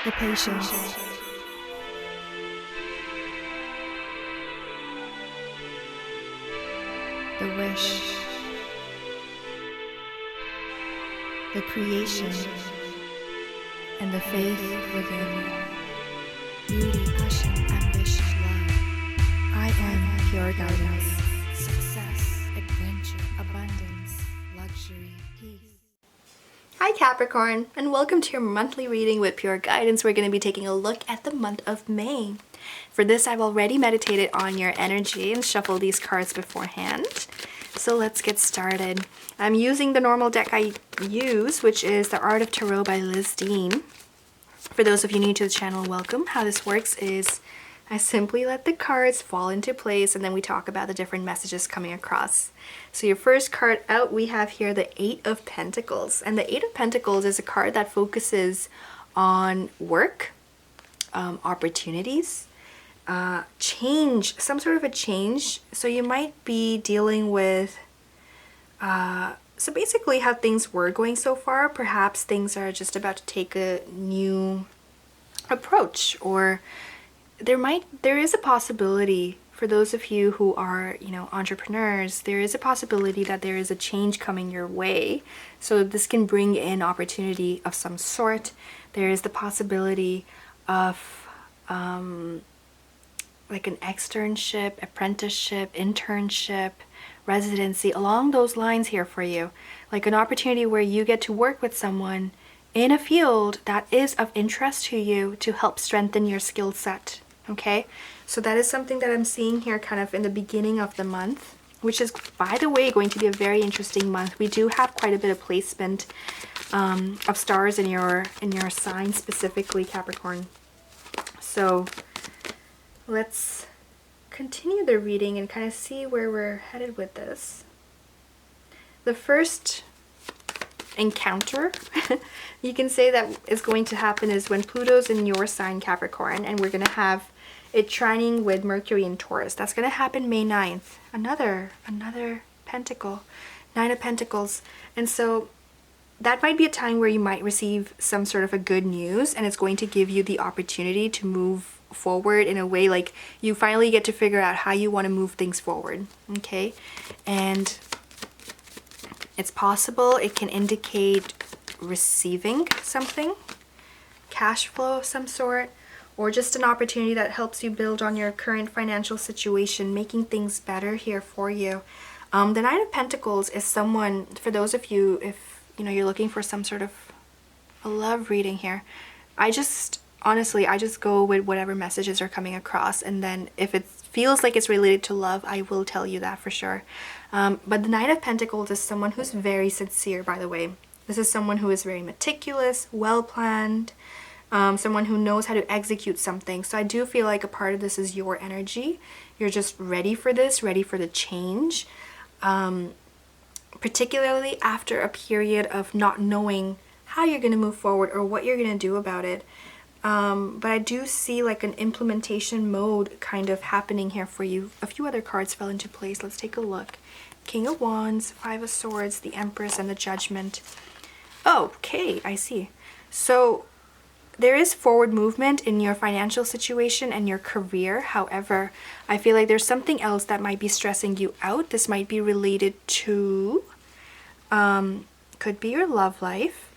the patience, the wish, the creation, and the faith within. Beauty, passion, ambition, love. I am pure guidance. Success, adventure, abundance, luxury, peace. Hi Capricorn, and welcome to your monthly reading with Pure Guidance. We're going to be taking a look at the month of May. For this, I've already meditated on your energy and shuffled these cards beforehand. So let's get started. I'm using the normal deck I use, which is The Art of Tarot by Liz Dean. For those of you new to the channel, welcome. How this works is I simply let the cards fall into place and then we talk about the different messages coming across. So your first card out, we have here the Eight of Pentacles. And the Eight of Pentacles is a card that focuses on work, opportunities, change, some sort of a change. So you might be dealing with, so basically how things were going so far. Perhaps things are just about to take a new approach, or there is a possibility for those of you who are, entrepreneurs, there is a possibility that there is a change coming your way. So this can bring in opportunity of some sort. There is the possibility of like an externship, apprenticeship, internship, residency, along those lines here for you. Like an opportunity where you get to work with someone in a field that is of interest to you to help strengthen your skill set. Okay, so that is something that I'm seeing here kind of in the beginning of the month, which is, by the way, going to be a very interesting month. We do have quite a bit of placement of stars in your sign, specifically Capricorn. So let's continue the reading and kind of see where we're headed with this. The first encounter you can say that is going to happen is when Pluto's in your sign, Capricorn, and we're going to have it trining with Mercury in Taurus. That's going to happen May 9th. Another pentacle, Nine of Pentacles. And so that might be a time where you might receive some sort of a good news, and it's going to give you the opportunity to move forward in a way like you finally get to figure out how you want to move things forward. Okay, and it's possible it can indicate receiving something, cash flow of some sort, or just an opportunity that helps you build on your current financial situation, making things better here for you. The Nine of Pentacles is someone, for those of you, if you're looking for some sort of a love reading here, I just go with whatever messages are coming across, and then if it feels like it's related to love, I will tell you that for sure. But the Nine of Pentacles is someone who's very sincere, by the way. This is someone who is very meticulous, well-planned, someone who knows how to execute something. So I do feel like a part of this is your energy. You're just ready for this, ready for the change, particularly after a period of not knowing how you're going to move forward or what you're going to do about it. But I do see like an implementation mode kind of happening here for you. A few other cards fell into place. Let's take a look. King of Wands, Five of Swords, the Empress, and the Judgment. Oh, okay, I see. So there is forward movement in your financial situation and your career. However, I feel like there's something else that might be stressing you out. This might be related to, could be your love life.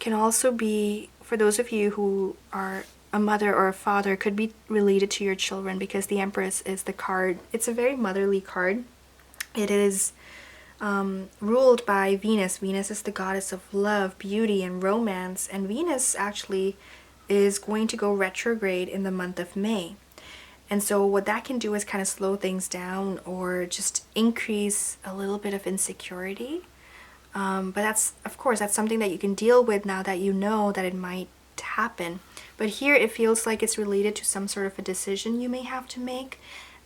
Can also be, for those of you who are a mother or a father, could be related to your children, because the Empress is the card. It's a very motherly card. It is ruled by Venus. Venus is the goddess of love, beauty, and romance. And Venus actually is going to go retrograde in the month of May. And so what that can do is kind of slow things down or just increase a little bit of insecurity. But that's, of course, that's something that you can deal with now that you know that it might happen. But here it feels like it's related to some sort of a decision you may have to make.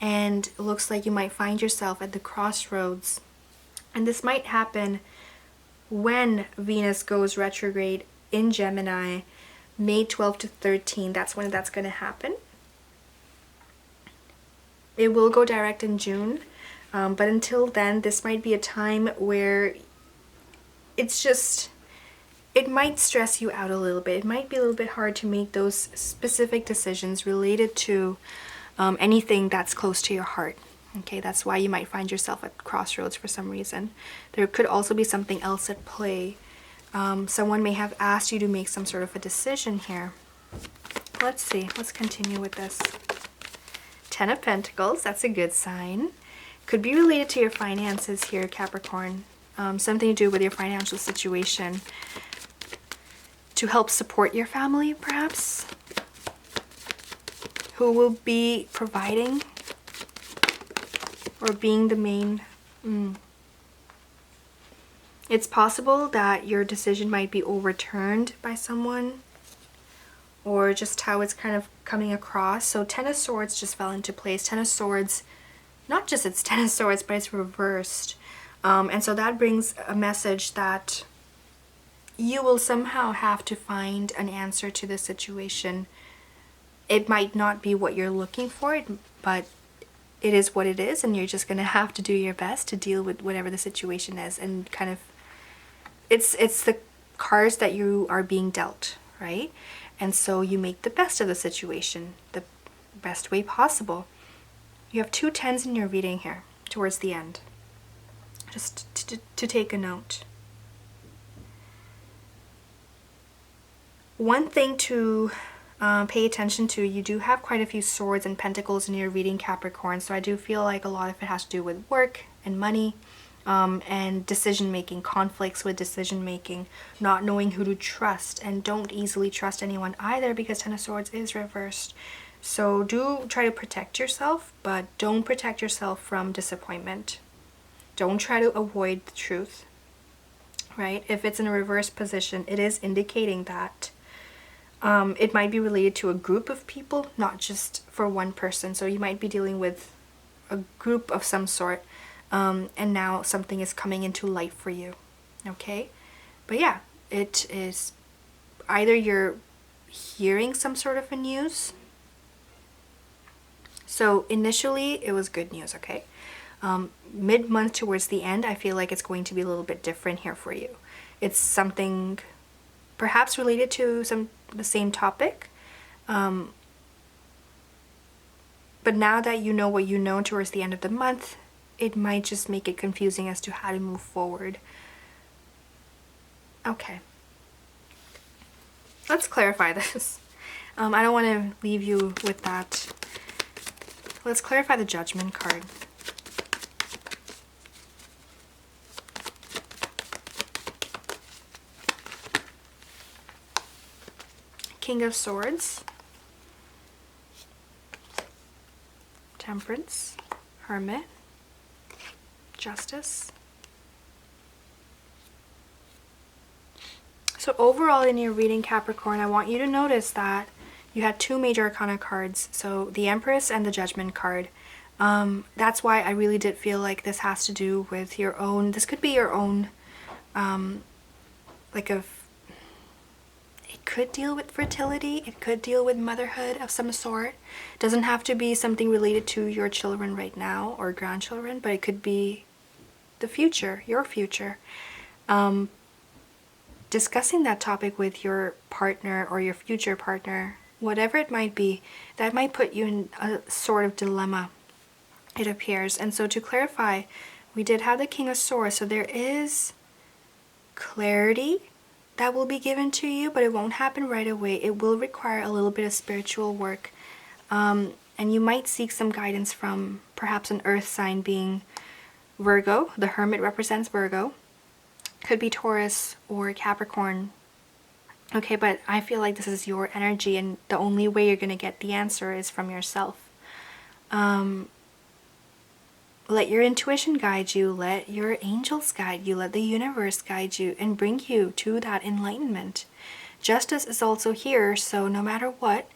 And it looks like you might find yourself at the crossroads. And this might happen when Venus goes retrograde in Gemini, May 12 to 13. That's when that's going to happen. It will go direct in June. But until then, this might be a time where it's just, it might stress you out a little bit. It might be a little bit hard to make those specific decisions related to anything that's close to your heart. Okay, that's why you might find yourself at crossroads for some reason. There could also be something else at play. Someone may have asked you to make some sort of a decision here. Let's see. Let's continue with this. 10 of Pentacles. That's a good sign. Could be related to your finances here, Capricorn. Something to do with your financial situation. To help support your family, perhaps. Who will be providing or being the main. It's possible that your decision might be overturned by someone, or just how it's kind of coming across. So 10 of Swords just fell into place. 10 of Swords, not just it's 10 of Swords, but it's reversed. And so that brings a message that you will somehow have to find an answer to this situation. It might not be what you're looking for, but it is what it is, and you're just going to have to do your best to deal with whatever the situation is. And kind of, it's the cards that you are being dealt, right? And so you make the best of the situation, the best way possible. You have 2 10s in your reading here, towards the end. Just to take a note. One thing to pay attention to, you do have quite a few Swords and Pentacles in your reading, Capricorn, so I do feel like a lot of it has to do with work and money, and decision making, conflicts with decision making, not knowing who to trust, and don't easily trust anyone either because 10 of Swords is reversed. So do try to protect yourself, but don't protect yourself from disappointment. Don't try to avoid the truth, right? If it's in a reverse position, it is indicating that it might be related to a group of people, not just for one person. So you might be dealing with a group of some sort, and now something is coming into light for you, okay? But yeah, it is either you're hearing some sort of a news. So initially it was good news, okay? Mid-month towards the end, I feel like it's going to be a little bit different here for you. It's something perhaps related to the same topic, but now that you know what you know towards the end of the month, it might just make it confusing as to how to move forward. Okay, let's clarify this. I don't want to leave you with that. Let's clarify the Judgment card. King of Swords, Temperance, Hermit, Justice. So overall in your reading, Capricorn, I want you to notice that you had 2 major arcana cards, so the Empress and the Judgment card. That's why I really did feel like this has to do with your own, this could be your own, it could deal with fertility, it could deal with motherhood of some sort. It doesn't have to be something related to your children right now or grandchildren, but it could be the future, your future. Discussing that topic with your partner or your future partner, whatever it might be, that might put you in a sort of dilemma, it appears. And so to clarify, we did have the King of Swords, so there is clarity that will be given to you, but it won't happen right away. It will require a little bit of spiritual work, and you might seek some guidance from perhaps an earth sign, being Virgo. The Hermit represents Virgo. Could be Taurus or Capricorn. Okay, but I feel like this is your energy, and the only way you're going to get the answer is from yourself. Let your intuition guide you, let your angels guide you, let the universe guide you and bring you to that enlightenment. Justice is also here, so no matter what,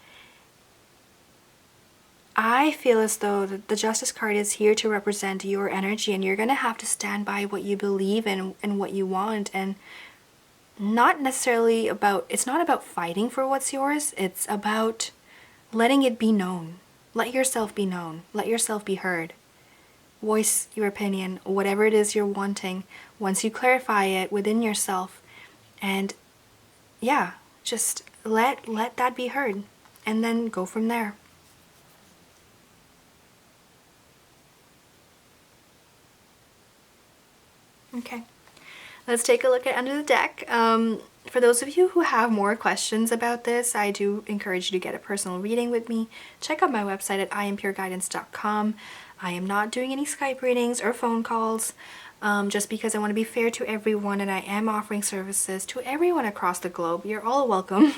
I feel as though the Justice card is here to represent your energy, and you're going to have to stand by what you believe in and what you want, and not necessarily about, it's not about fighting for what's yours, it's about letting it be known. Let yourself be known, let yourself be heard. Voice your opinion, whatever it is you're wanting. Once you clarify it within yourself and yeah, just let that be heard, and then go from there. Okay, let's take a look at under the deck. For those of you who have more questions about this, I do encourage you to get a personal reading with me. Check out my website at iampureguidance.com. I am not doing any Skype readings or phone calls, just because I want to be fair to everyone, and I am offering services to everyone across the globe. You're all welcome.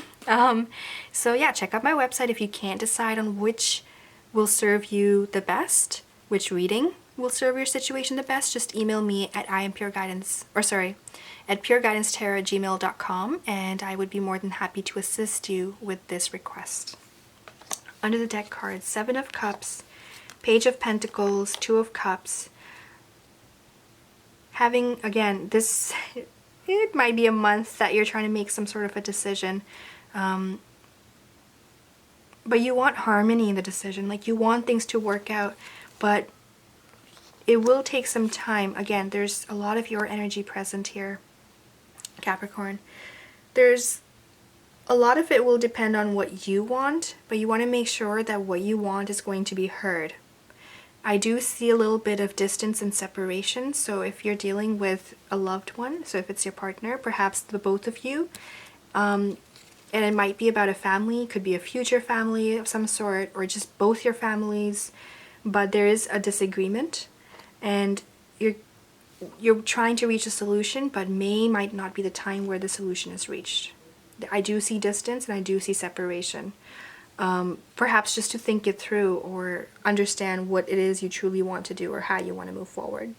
So yeah, check out my website. If you can't decide on which will serve you the best, which reading will serve your situation the best, just email me at at pureguidancetarot@gmail.com, and I would be more than happy to assist you with this request. Under the deck cards, 7 of Cups, Page of Pentacles, 2 of Cups. Having, again, this, it might be a month that you're trying to make some sort of a decision, but you want harmony in the decision. Like, you want things to work out, but it will take some time. Again, there's a lot of your energy present here, Capricorn. There's a lot of it will depend on what you want, but you want to make sure that what you want is going to be heard. I do see a little bit of distance and separation, so if you're dealing with a loved one, so if it's your partner, perhaps the both of you, and it might be about a family, it could be a future family of some sort, or just both your families, but there is a disagreement, and you're trying to reach a solution, but might not be the time where the solution is reached. I do see distance and I do see separation. Perhaps just to think it through or understand what it is you truly want to do or how you want to move forward.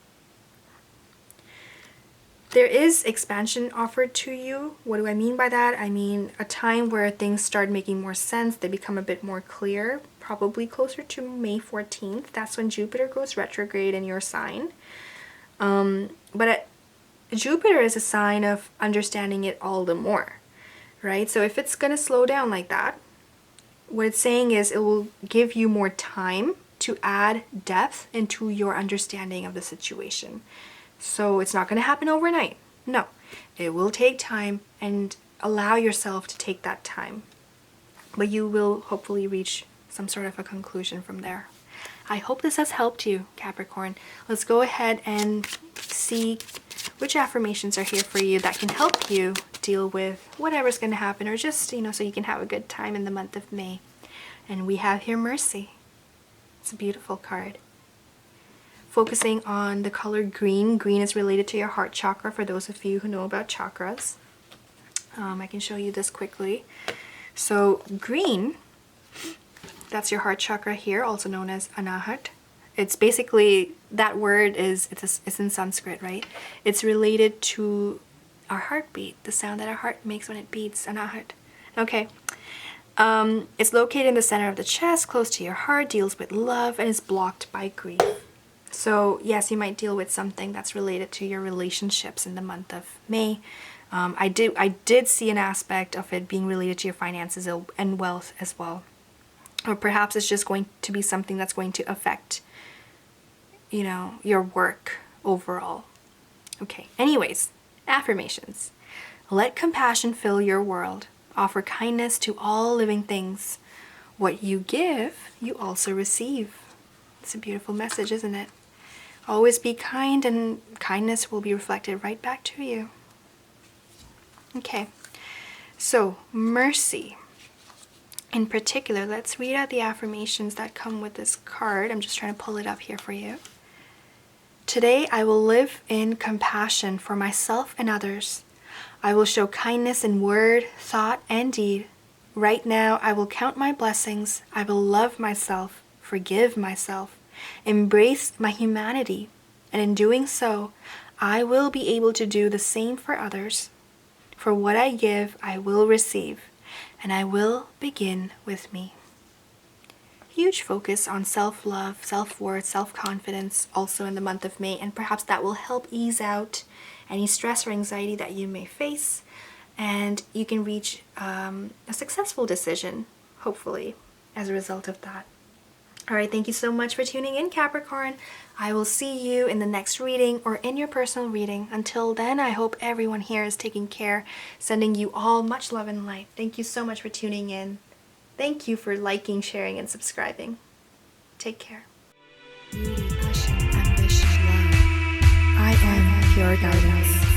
There is expansion offered to you. What do I mean by that? I mean a time where things start making more sense, they become a bit more clear, probably closer to May 14th. That's when Jupiter goes retrograde in your sign. Jupiter is a sign of understanding it all the more, right? So if it's going to slow down like that, what it's saying is it will give you more time to add depth into your understanding of the situation. So it's not going to happen overnight. No, it will take time, and allow yourself to take that time. But you will hopefully reach some sort of a conclusion from there. I hope this has helped you, Capricorn. Let's go ahead and see which affirmations are here for you that can help you deal with whatever's going to happen, or just, so you can have a good time in the month of May. And we have here Mercy. It's a beautiful card. Focusing on the color green. Green is related to your heart chakra, for those of you who know about chakras. I can show you this quickly. So green, that's your heart chakra here, also known as Anahat. It's basically, that word it's in Sanskrit, right? It's related to our heartbeat, the sound that our heart makes when it beats, Anahat. Okay. It's located in the center of the chest, close to your heart, deals with love, and is blocked by grief. So yes, you might deal with something that's related to your relationships in the month of May. I did see an aspect of it being related to your finances and wealth as well. Or perhaps it's just going to be something that's going to affect, your work overall. Okay, anyways, affirmations. Let compassion fill your world. Offer kindness to all living things. What you give, you also receive. It's a beautiful message, isn't it? Always be kind, and kindness will be reflected right back to you. Okay, so Mercy. In particular, let's read out the affirmations that come with this card. I'm just trying to pull it up here for you. Today, I will live in compassion for myself and others. I will show kindness in word, thought, and deed. Right now, I will count my blessings. I will love myself, forgive myself, embrace my humanity, and in doing so, I will be able to do the same for others. For what I give, I will receive, and I will begin with me. Huge focus on self-love, self-worth, self-confidence also in the month of May, and perhaps that will help ease out any stress or anxiety that you may face, and you can reach a successful decision, hopefully, as a result of that. All right, thank you so much for tuning in, Capricorn. I will see you in the next reading or in your personal reading. Until then, I hope everyone here is taking care, sending you all much love and light. Thank you so much for tuning in. Thank you for liking, sharing, and subscribing. Take care. Beauty, passion, ambition, love. I am pure guidance.